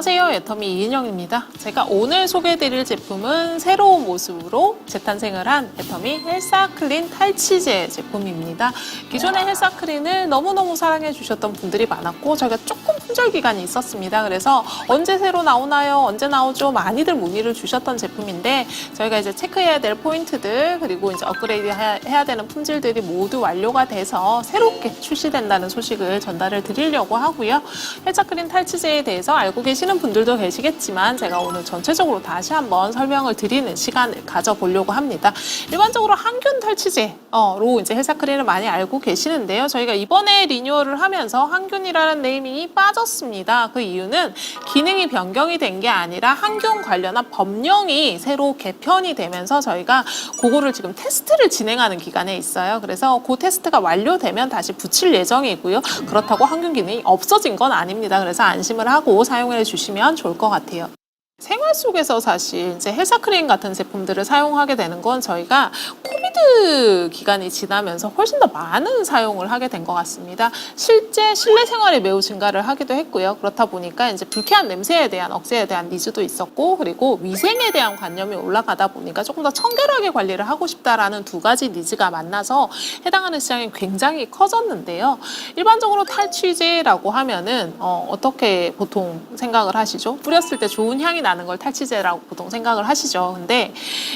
안녕하세요, 애터미 이은영입니다. 제가 오늘 소개해드릴 제품은 새로운 모습으로 재탄생을 한 애터미 헬사클린 탈취제 제품입니다. 기존의 헬사클린을 너무너무 사랑해 주셨던 분들이 많았고 저희가 조금 품절 기간이 있었습니다. 그래서 언제 새로 나오나요? 언제 나오죠? 많이들 문의를 주셨던 제품인데 저희가 이제 체크해야 될 포인트들 그리고 이제 업그레이드 해야 되는 품질들이 모두 완료가 돼서 새롭게 출시된다는 소식을 전달을 드리려고 하고요. 헬사클린 탈취제에 대해서 알고 계시는 분들도 계시겠지만 제가 오늘 전체적으로 다시 한번 설명을 드리는 시간을 가져보려고 합니다. 일반적으로 항균 탈취제로 이제 헬사클린을 많이 알고 계시는데요. 저희가 이번에 리뉴얼을 하면서 항균이라는 네이밍이 빠졌습니다. 그 이유는 기능이 변경이 된 게 아니라 항균 관련한 법령이 새로 개편이 되면서 저희가 그거를 지금 테스트를 진행하는 기간에 있어요. 그래서 그 테스트가 완료되면 다시 붙일 예정이고요. 그렇다고 항균 기능이 없어진 건 아닙니다. 그래서 안심을 하고 사용해 주시면 좋을 것 같아요. 생활 속에서 사실 이제 헬사클린 같은 제품들을 사용하게 되는 건 저희가 코비드 기간이 지나면서 훨씬 더 많은 사용을 하게 된 것 같습니다. 실제 실내 생활이 매우 증가를 하기도 했고요. 그렇다 보니까 이제 불쾌한 냄새에 대한 억제에 대한 니즈도 있었고 그리고 위생에 대한 관념이 올라가다 보니까 조금 더 청결하게 관리를 하고 싶다라는 두 가지 니즈가 만나서 해당하는 시장이 굉장히 커졌는데요. 일반적으로 탈취제라고 하면은 어떻게 보통 생각을 하시죠? 뿌렸을 때 좋은 향이 나는 걸 탈취제라고 보통 생각을 하시죠. 근데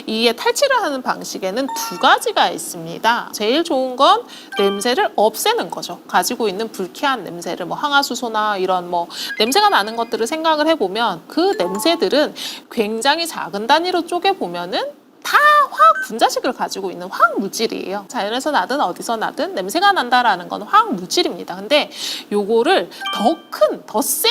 이게 탈취를 하는 방식에는 두 가지가 있습니다. 제일 좋은 건 냄새를 없애는 거죠. 가지고 있는 불쾌한 냄새를 뭐 항화수소나 이런 뭐 냄새가 나는 것들을 생각을 해보면 그 냄새들은 굉장히 작은 단위로 쪼개보면은 다 화학 분자식을 가지고 있는 화학 물질이에요. 자연에서 나든 어디서 나든 냄새가 난다라는 건 화학 물질입니다. 근데 요거를 더 큰, 더 센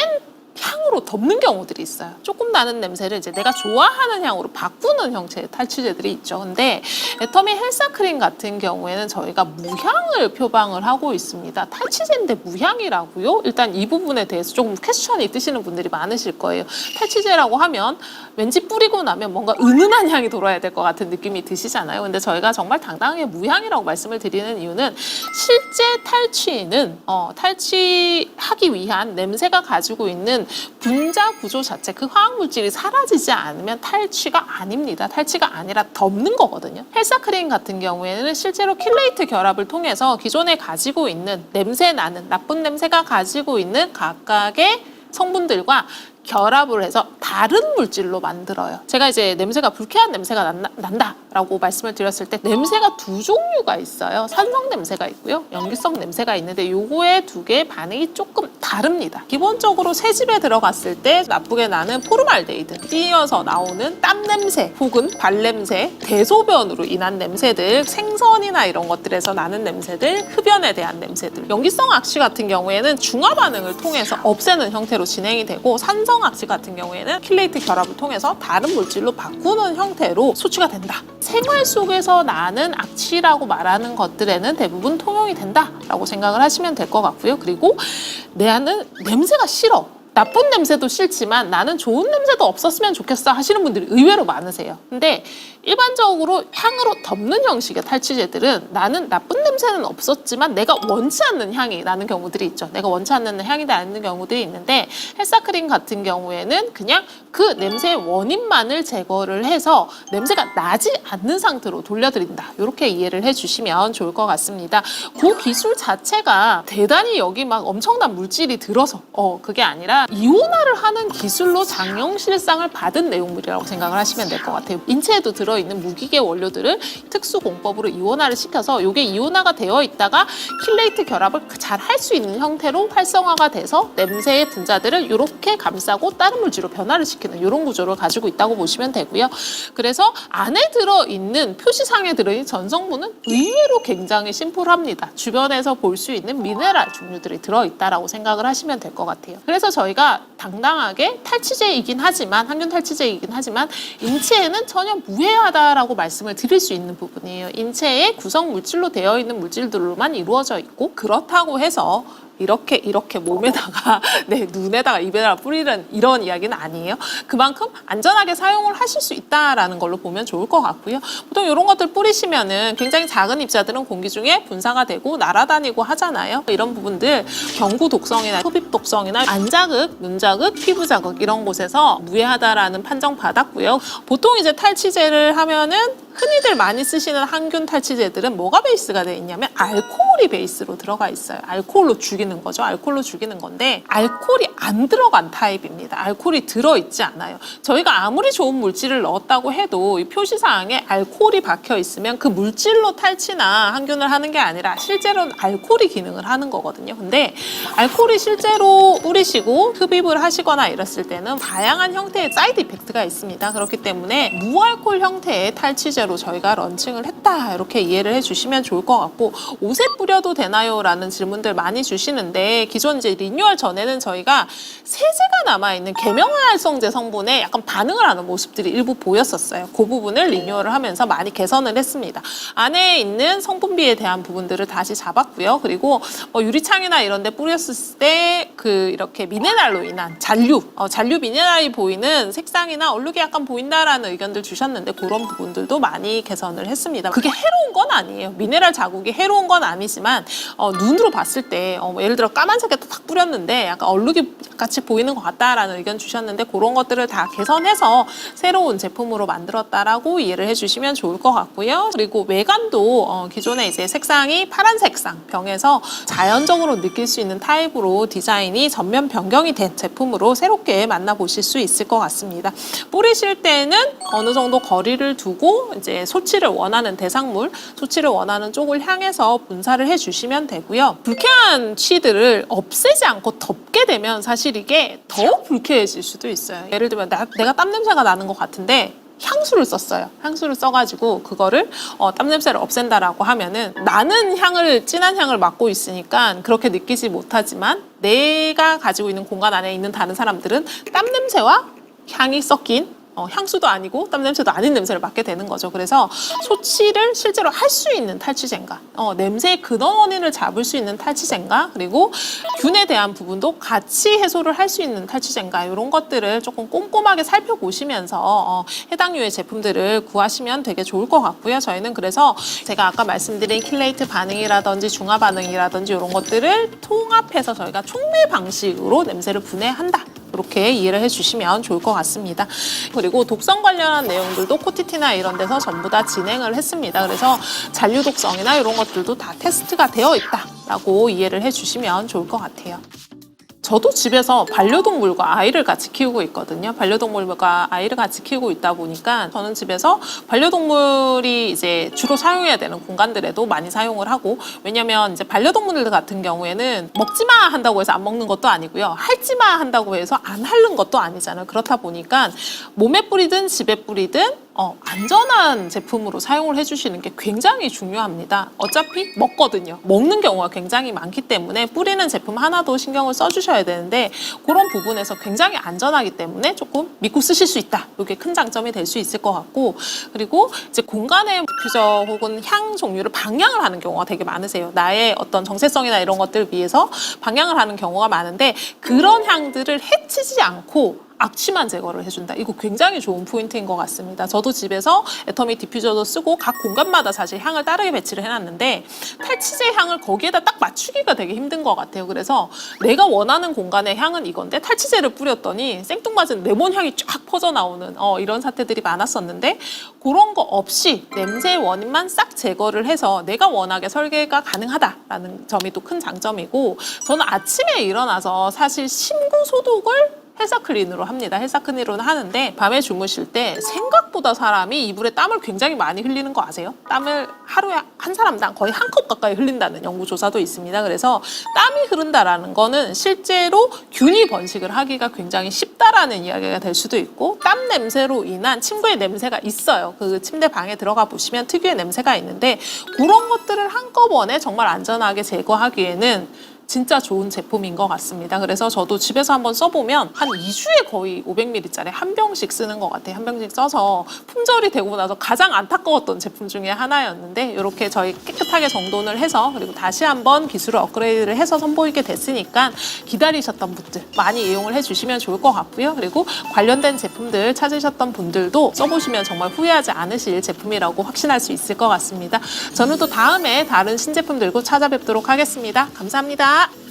향으로 덮는 경우들이 있어요. 조금 나는 냄새를 이제 내가 좋아하는 향으로 바꾸는 형태의 탈취제들이 있죠. 근데 애터미 헬사클린 같은 경우에는 저희가 무향을 표방을 하고 있습니다. 탈취제인데 무향이라고요? 일단 이 부분에 대해서 조금 퀘스천이 뜨시는 분들이 많으실 거예요. 탈취제라고 하면 왠지 뿌리고 나면 뭔가 은은한 향이 돌아야 될 것 같은 느낌이 드시잖아요. 근데 저희가 정말 당당하게 무향이라고 말씀을 드리는 이유는 실제 탈취는 탈취하기 위한 냄새가 가지고 있는 분자 구조 자체, 그 화학물질이 사라지지 않으면 탈취가 아닙니다. 탈취가 아니라 덮는 거거든요. 헬사클린 같은 경우에는 실제로 킬레이트 결합을 통해서 기존에 가지고 있는 냄새 나는 나쁜 냄새가 가지고 있는 각각의 성분들과 결합을 해서 다른 물질로 만들어요. 제가 이제 냄새가 불쾌한 냄새가 난다라고 말씀을 드렸을 때 냄새가 두 종류가 있어요. 산성 냄새가 있고요. 염기성 냄새가 있는데 요거의 두 개의 반응이 조금 다릅니다. 기본적으로 새집에 들어갔을 때 나쁘게 나는 포르말데히드, 띄어서 나오는 땀 냄새 혹은 발냄새, 대소변으로 인한 냄새들, 생선이나 이런 것들에서 나는 냄새들, 흡연에 대한 냄새들. 염기성 악취 같은 경우에는 중화 반응을 통해서 없애는 형태로 진행이 되고 산성 악취 같은 경우에는 킬레이트 결합을 통해서 다른 물질로 바꾸는 형태로 소취가 된다. 생활 속에서 나는 악취라고 말하는 것들에는 대부분 통용이 된다라고 생각을 하시면 될 것 같고요. 그리고 나는 냄새가 싫어. 나쁜 냄새도 싫지만 나는 좋은 냄새도 없었으면 좋겠어 하시는 분들이 의외로 많으세요. 근데 일반적으로 향으로 덮는 형식의 탈취제들은 나는 나쁜 냄새는 없었지만 내가 원치 않는 향이 나는 경우들이 있죠. 내가 원치 않는 향이 나는 경우들이 있는데 헬사클린 같은 경우에는 그냥 그 냄새의 원인만을 제거를 해서 냄새가 나지 않는 상태로 돌려드린다. 이렇게 이해를 해주시면 좋을 것 같습니다. 그 기술 자체가 대단히 여기 막 엄청난 물질이 들어서 그게 아니라 이온화를 하는 기술로 장영실상을 받은 내용물이라고 생각을 하시면 될 것 같아요. 인체에도 들어있는 무기계 원료들을 특수 공법으로 이온화를 시켜서 이게 이온화가 되어 있다가 킬레이트 결합을 잘 할 수 있는 형태로 활성화가 돼서 냄새의 분자들을 이렇게 감싸고 다른 물질로 변화를 시키는 이런 구조를 가지고 있다고 보시면 되고요. 그래서 안에 들어있는 표시상에 들어있는 전성분은 의외로 굉장히 심플합니다. 주변에서 볼 수 있는 미네랄 종류들이 들어있다라고 생각을 하시면 될 것 같아요. 그래서 저희가 당당하게 탈취제이긴 하지만 항균 탈취제이긴 하지만 인체에는 전혀 무해하다라고 말씀을 드릴 수 있는 부분이에요. 인체의 구성 물질로 되어 있는 물질들로만 이루어져 있고 그렇다고 해서 이렇게 몸에다가 네, 눈에다가 입에다가 뿌리는 이런 이야기는 아니에요. 그만큼 안전하게 사용을 하실 수 있다라는 걸로 보면 좋을 것 같고요. 보통 이런 것들 뿌리시면은 굉장히 작은 입자들은 공기 중에 분사가 되고 날아다니고 하잖아요. 이런 부분들 경구 독성이나 흡입 독성이나 안자극, 눈자극, 피부 자극 이런 곳에서 무해하다라는 판정 받았고요. 보통 이제 탈취제를 하면은 흔히들 많이 쓰시는 항균 탈취제들은 뭐가 베이스가 돼 있냐면 알코올이 베이스로 들어가 있어요. 알코올로 죽이는 거죠. 알코올로 죽이는 건데 알코올이 안 들어간 타입입니다. 알코올이 들어있지 않아요. 저희가 아무리 좋은 물질을 넣었다고 해도 이 표시사항에 알코올이 박혀 있으면 그 물질로 탈취나 항균을 하는 게 아니라 실제로는 알코올이 기능을 하는 거거든요. 근데 알코올이 실제로 뿌리시고 흡입을 하시거나 이랬을 때는 다양한 형태의 사이드 이펙트가 있습니다. 그렇기 때문에 무알코올 형태의 탈취제 로 저희가 런칭을 했다 이렇게 이해를 해주시면 좋을 것 같고 옷에 뿌려도 되나요? 라는 질문들 많이 주시는데 기존 이제 리뉴얼 전에는 저희가 세제가 남아있는 계명활성제 성분에 약간 반응을 하는 모습들이 일부 보였었어요. 그 부분을 리뉴얼을 하면서 많이 개선을 했습니다. 안에 있는 성분비에 대한 부분들을 다시 잡았고요. 그리고 유리창이나 이런 데 뿌렸을 때 그 이렇게 미네랄로 인한 잔류 미네랄이 보이는 색상이나 얼룩이 약간 보인다라는 의견들 주셨는데 그런 부분들도 많이 개선을 했습니다. 그게 해로운 건 아니에요. 미네랄 자국이 해로운 건 아니지만 눈으로 봤을 때 예를 들어 까만색에다 탁 뿌렸는데 약간 얼룩이 같이 보이는 것 같다라는 의견 주셨는데 그런 것들을 다 개선해서 새로운 제품으로 만들었다라고 이해를 해주시면 좋을 것 같고요. 그리고 외관도 기존에 이제 색상이 파란 색상 병에서 자연적으로 느낄 수 있는 타입으로 디자인이 전면 변경이 된 제품으로 새롭게 만나보실 수 있을 것 같습니다. 뿌리실 때는 어느 정도 거리를 두고 이제 소치를 원하는 대상물, 소치를 원하는 쪽을 향해서 분사를 해주시면 되고요. 불쾌한 취들을 없애지 않고 덮게 되면 사실 이게 더 불쾌해질 수도 있어요. 예를 들면 내가 땀 냄새가 나는 것 같은데 향수를 썼어요. 향수를 써가지고 그거를 땀 냄새를 없앤다라고 하면은 나는 진한 향을 맡고 있으니까 그렇게 느끼지 못하지만 내가 가지고 있는 공간 안에 있는 다른 사람들은 땀 냄새와 향이 섞인 향수도 아니고 땀 냄새도 아닌 냄새를 맡게 되는 거죠. 그래서 소치를 실제로 할 수 있는 탈취제인가, 냄새의 근원 원인을 잡을 수 있는 탈취제인가, 그리고 균에 대한 부분도 같이 해소를 할 수 있는 탈취제인가 이런 것들을 조금 꼼꼼하게 살펴보시면서 해당 류의 제품들을 구하시면 되게 좋을 것 같고요. 저희는 그래서 제가 아까 말씀드린 킬레이트 반응이라든지 중화 반응이라든지 이런 것들을 통합해서 저희가 촉매 방식으로 냄새를 분해한다. 이렇게 이해를 해주시면 좋을 것 같습니다. 그리고 독성 관련한 내용들도 코티티나 이런 데서 전부 다 진행을 했습니다. 그래서 잔류 독성이나 이런 것들도 다 테스트가 되어 있다라고 이해를 해주시면 좋을 것 같아요. 저도 집에서 반려동물과 아이를 같이 키우고 있거든요. 반려동물과 아이를 같이 키우고 있다 보니까 저는 집에서 반려동물이 이제 주로 사용해야 되는 공간들에도 많이 사용을 하고, 왜냐면 이제 반려동물들 같은 경우에는 먹지 마 한다고 해서 안 먹는 것도 아니고요. 할지 마 한다고 해서 안 하는 것도 아니잖아요. 그렇다 보니까 몸에 뿌리든 집에 뿌리든 안전한 제품으로 사용을 해주시는 게 굉장히 중요합니다. 어차피 먹거든요. 먹는 경우가 굉장히 많기 때문에 뿌리는 제품 하나도 신경을 써주셔야 되는데 그런 부분에서 굉장히 안전하기 때문에 조금 믿고 쓰실 수 있다. 이게 큰 장점이 될 수 있을 것 같고, 그리고 이제 공간의 디퓨저 혹은 향 종류를 방향을 하는 경우가 되게 많으세요. 나의 어떤 정체성이나 이런 것들을 위해서 방향을 하는 경우가 많은데 그런 향들을 해치지 않고 악취만 제거를 해준다. 이거 굉장히 좋은 포인트인 것 같습니다. 저도 집에서 애터미 디퓨저도 쓰고 각 공간마다 사실 향을 다르게 배치를 해놨는데 탈취제 향을 거기에다 딱 맞추기가 되게 힘든 것 같아요. 그래서 내가 원하는 공간의 향은 이건데 탈취제를 뿌렸더니 생뚱맞은 레몬 향이 쫙 퍼져나오는 이런 사태들이 많았었는데 그런 거 없이 냄새의 원인만 싹 제거를 해서 내가 원하게 설계가 가능하다라는 점이 또 큰 장점이고, 저는 아침에 일어나서 사실 심구 소독을 헬사클린으로 합니다. 헬사클린으로는 하는데 밤에 주무실 때 생각보다 사람이 이불에 땀을 굉장히 많이 흘리는 거 아세요? 땀을 하루에 한 사람당 거의 한 컵 가까이 흘린다는 연구조사도 있습니다. 그래서 땀이 흐른다라는 거는 실제로 균이 번식을 하기가 굉장히 쉽다라는 이야기가 될 수도 있고, 땀 냄새로 인한 침구의 냄새가 있어요. 그 침대 방에 들어가 보시면 특유의 냄새가 있는데 그런 것들을 한꺼번에 정말 안전하게 제거하기에는 진짜 좋은 제품인 것 같습니다. 그래서 저도 집에서 한번 써보면 한 2주에 거의 500ml짜리 한 병씩 쓰는 것 같아요. 한 병씩 써서 품절이 되고 나서 가장 안타까웠던 제품 중에 하나였는데 이렇게 저희 깨끗하게 정돈을 해서 그리고 다시 한번 기술을 업그레이드를 해서 선보이게 됐으니까 기다리셨던 분들 많이 이용을 해주시면 좋을 것 같고요. 그리고 관련된 제품들 찾으셨던 분들도 써보시면 정말 후회하지 않으실 제품이라고 확신할 수 있을 것 같습니다. 저는 또 다음에 다른 신제품 들고 찾아뵙도록 하겠습니다. 감사합니다.